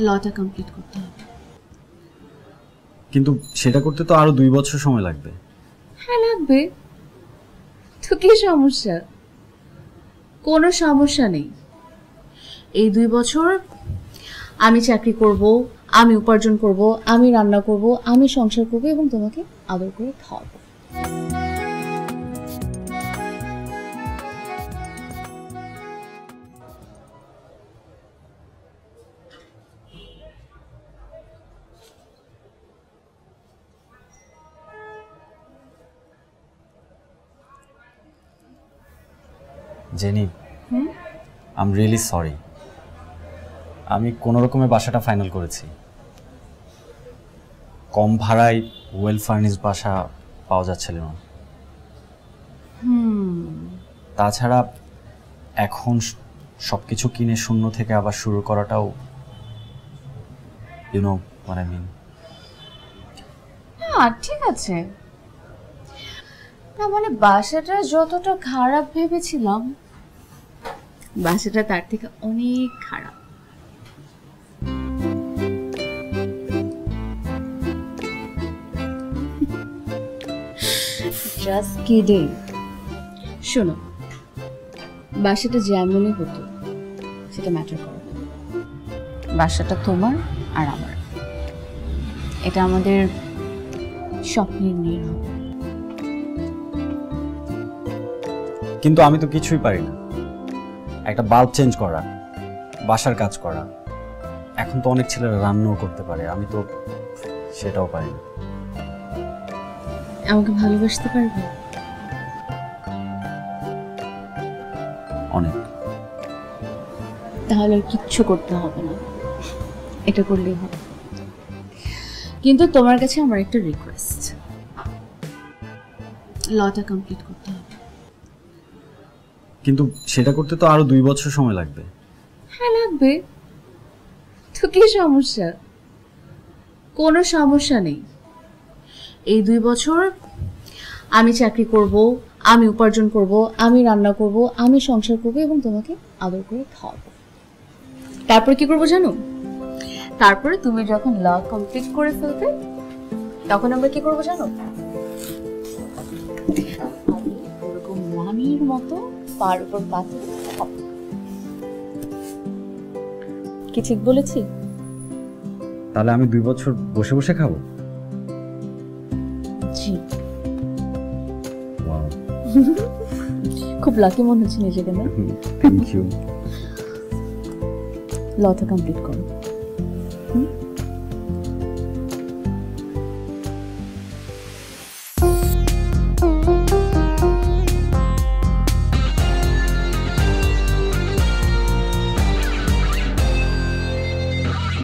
লটা কমপ্লিট করতে হবে। কিন্তু সেটা করতে তো আরো 2 বছর সময় লাগবে। হ্যাঁ লাগবে, তো কি সমস্যা? কোনো সমস্যা নেই। এই 2 বছর আমি চাকরি করব, আমি উপার্জন করব, আমি রান্না করব, আমি সংসার করব এবং তোমাকে আদর করে খাওয়াবো। Jenny, I am really sorry. আমি কোনো রকমে বাসাটা ফাইনাল করেছি। কম ভাড়ায় ওয়েল ফার্নিশ বাসা পাওয়া যাচ্ছিল না। তাছাড়া এখন সবকিছু কিনে শূন্য থেকে আবার শুরু করাটাও, you know what I mean. হ্যাঁ ঠিক আছে, না মানে বাসাটা যতটা খারাপ ভেবেছিলাম বাসাটা তার থেকে অনেক খারাপ। Just kidding. শোনো, বাসাটা যেমনই হতো সেটা ম্যাটার করে না। বাসাটা তোমার আর আমার, এটা আমাদের স্বপ্নের নিয়ে হবে। কিন্তু আমি তো কিছুই পারি না। একটা বাল্ব চেঞ্জ করা, বাসার কাজ করা, এখন তো অনেক ছেলেরা রান্নাও করতে পারে, আমি তো সেটাও পারি না। আমাকে ভালোবাসতে পারবে? অনেক। তাহলে আর কিচ্ছু করতে হবে না, এটা করলেই হবে। কিন্তু তোমার কাছে আমার একটা রিকোয়েস্ট, লটা কমপ্লিট করতে হবে। কিন্তু সেটা করতে তো আরো 2 বছর সময় লাগবে। হ্যাঁ লাগবে, তো কি সমস্যা? কোনো সমস্যা নেই। এই 2 বছর আমি চাকরি করব, আমি উপার্জন করব, আমি রান্না করব, আমি সংসার করব এবং তোমাকে আদর করে খাওয়াবো। তারপর কি করবো জানো? তারপরে তুমি যখন ল কমপ্লিট করে ফেলবে তখন আমরা কি করবো জানো? ওরকম রানীর মতো পার উপর পাতে খাবো। কি ঠিক বলেছি? তাহলে আমি 2 বছর বসে বসে খাবো? জি। ওয়াও, খুব লাকি মনে হচ্ছে নিজেকে না? Thank you. লটা কমপ্লিট করো।